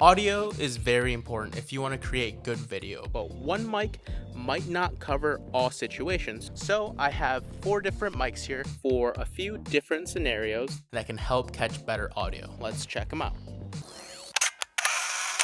Audio is very important if you want to create good video, but one mic might not cover all situations. So I have 4 different mics here for a few different scenarios that can help catch better audio. Let's check them out.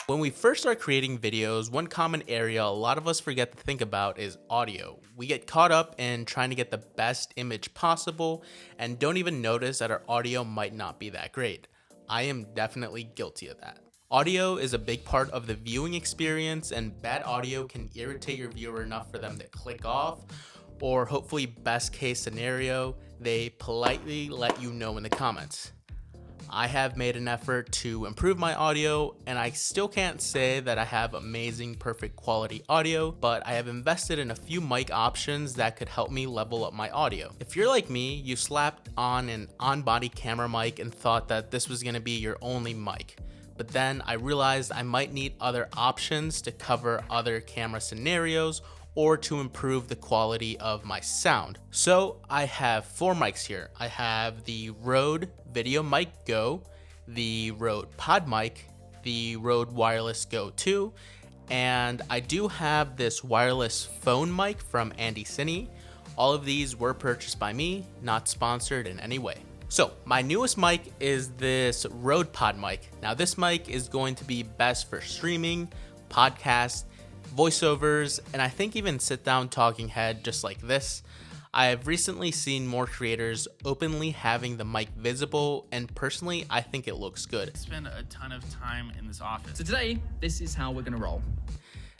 When we first start creating videos, one common area a lot of us forget to think about is audio. We get caught up in trying to get the best image possible and don't even notice that our audio might not be that great. I am definitely guilty of that. Audio is a big part of the viewing experience, and bad audio can irritate your viewer enough for them to click off, or hopefully best case scenario, they politely let you know in the comments. I have made an effort to improve my audio, and I still can't say that I have amazing, perfect quality audio, but I have invested in a few mic options that could help me level up my audio. If you're like me, you slapped on an on-body camera mic and thought that this was going to be your only mic. But then I realized I might need other options to cover other camera scenarios or to improve the quality of my sound. So I have 4 mics here. I have the Rode Video Mic Go, the Rode Pod Mic, the Rode Wireless Go 2, and I do have this wireless phone mic from ASMC. All of these were purchased by me, not sponsored in any way. So my newest mic is this Rode Pod mic. Now this mic is going to be best for streaming, podcasts, voiceovers, and I think even sit down talking head just like this. I have recently seen more creators openly having the mic visible, and personally I think it looks good. I spend a ton of time in this office. So today, this is how we're gonna roll.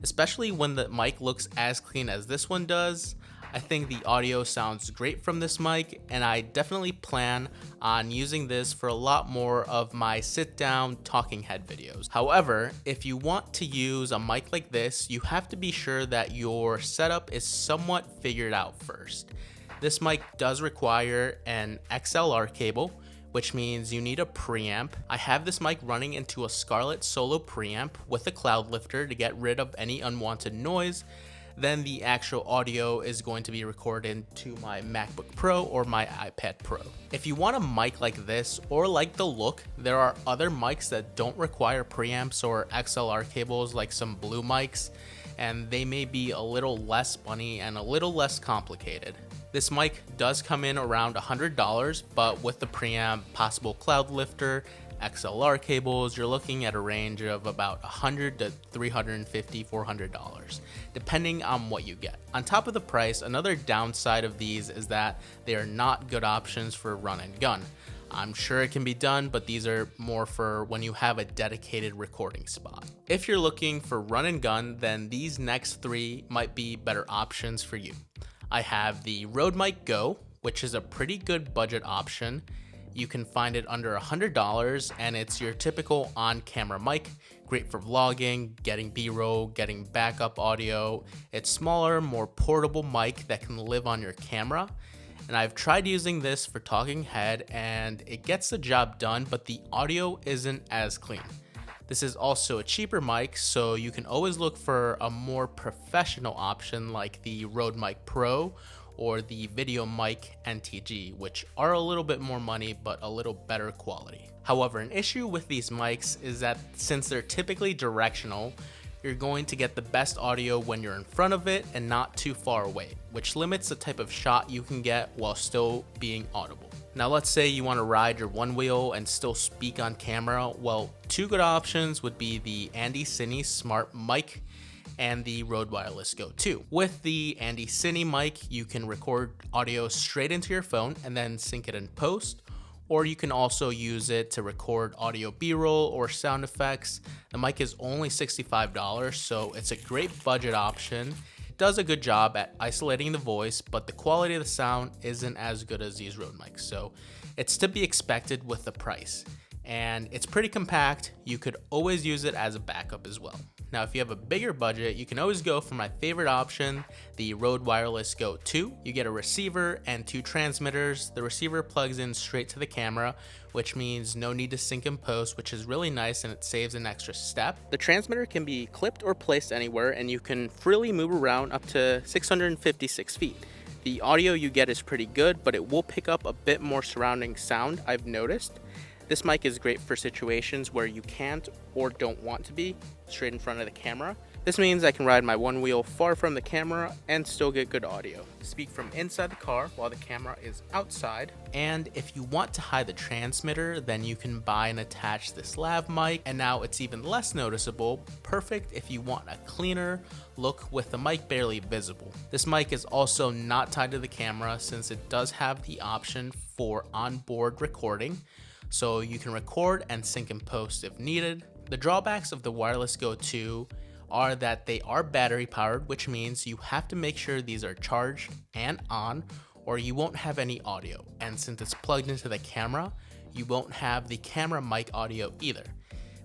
Especially when the mic looks as clean as this one does. I think the audio sounds great from this mic, and I definitely plan on using this for a lot more of my sit down talking head videos. However, if you want to use a mic like this, you have to be sure that your setup is somewhat figured out first. This mic does require an XLR cable, which means you need a preamp. I have this mic running into a Scarlett Solo preamp with a cloud lifter to get rid of any unwanted noise. Then the actual audio is going to be recorded to my MacBook Pro or my iPad Pro. If you want a mic like this or like the look, there are other mics that don't require preamps or XLR cables, like some Blue mics, and they may be a little less money and a little less complicated. This mic does come in around $100, but with the preamp, possible cloud lifter, XLR cables, you're looking at a range of about $100 to $350, $400, depending on what you get. On top of the price, another downside of these is that they are not good options for run and gun. I'm sure it can be done, but these are more for when you have a dedicated recording spot. If you're looking for run and gun, then these next 3 might be better options for you. I have the Rode Mic Go, which is a pretty good budget option. You can find it under $100, and it's your typical on-camera mic, great for vlogging, getting B-roll, getting backup audio. It's smaller, more portable mic that can live on your camera. And I've tried using this for talking head, and it gets the job done, but the audio isn't as clean. This is also a cheaper mic, so you can always look for a more professional option like the Rode Mic Pro or the Video Mic NTG, which are a little bit more money but a little better quality. However, an issue with these mics is that since they're typically directional, you're going to get the best audio when you're in front of it and not too far away, which limits the type of shot you can get while still being audible. Now let's say you want to ride your one wheel and still speak on camera. Well, 2 good options would be the ASMC Smart Mic and the Rode Wireless Go 2. With the ASMC mic, you can record audio straight into your phone and then sync it in post, or you can also use it to record audio B-roll or sound effects. The mic is only $65, so it's a great budget option. It does a good job at isolating the voice, but the quality of the sound isn't as good as these Rode mics, so it's to be expected with the price. And it's pretty compact. You could always use it as a backup as well. Now, if you have a bigger budget, you can always go for my favorite option, the Rode Wireless Go 2. You get a receiver and 2 transmitters. The receiver plugs in straight to the camera, which means no need to sync in post, which is really nice and it saves an extra step. The transmitter can be clipped or placed anywhere, and you can freely move around up to 656 feet. The audio you get is pretty good, but it will pick up a bit more surrounding sound, I've noticed. This mic is great for situations where you can't or don't want to be straight in front of the camera. This means I can ride my one wheel far from the camera and still get good audio. Speak from inside the car while the camera is outside. And if you want to hide the transmitter, then you can buy and attach this lav mic, and now it's even less noticeable. Perfect if you want a cleaner look with the mic barely visible. This mic is also not tied to the camera since it does have the option for onboard recording, so you can record and sync in post if needed. The drawbacks of the Wireless Go 2 are that they are battery powered, which means you have to make sure these are charged and on or you won't have any audio. And since it's plugged into the camera, you won't have the camera mic audio either,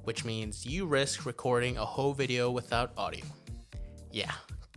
which means you risk recording a whole video without audio. Yeah,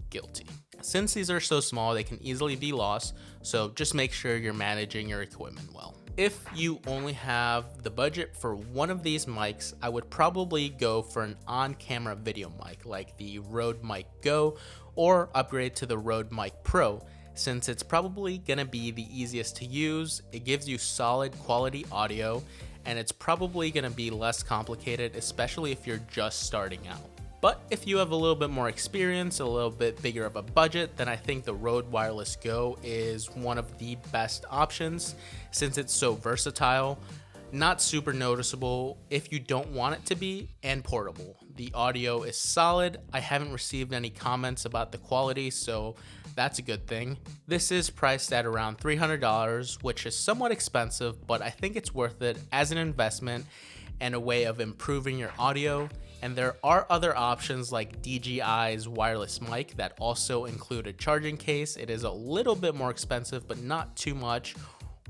guilty. Since these are so small, they can easily be lost, so just make sure you're managing your equipment well. If you only have the budget for one of these mics, I would probably go for an on-camera video mic like the Rode Mic Go or upgrade to the Rode Mic Pro, since it's probably gonna be the easiest to use. It gives you solid quality audio and it's probably gonna be less complicated, especially if you're just starting out. But if you have a little bit more experience, a little bit bigger of a budget, then I think the Rode Wireless Go is one of the best options since it's so versatile, not super noticeable if you don't want it to be, and portable. The audio is solid. I haven't received any comments about the quality, so that's a good thing. This is priced at around $300, which is somewhat expensive, but I think it's worth it as an investment and a way of improving your audio. And there are other options like DJI's wireless mic that also include a charging case. It is a little bit more expensive, but not too much,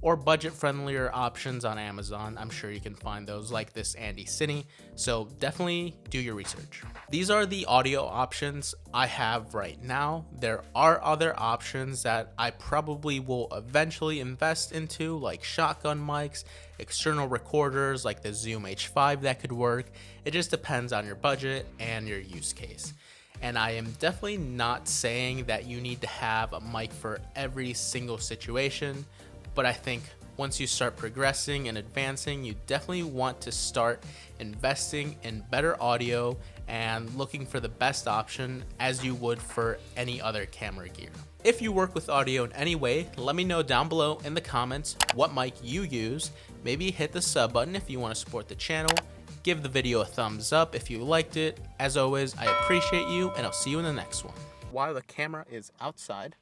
or budget-friendlier options on Amazon. I'm sure you can find those like this Andy Cine, so definitely do your research. These are the audio options I have right now. There are other options that I probably will eventually invest into, like shotgun mics, external recorders like the Zoom H5 that could work. It just depends on your budget and your use case. And I am definitely not saying that you need to have a mic for every single situation, but I think once you start progressing and advancing, you definitely want to start investing in better audio and looking for the best option as you would for any other camera gear. If you work with audio in any way, let me know down below in the comments what mic you use. Maybe hit the sub button if you want to support the channel. Give the video a thumbs up if you liked it. As always, I appreciate you, and I'll see you in the next one. While the camera is outside,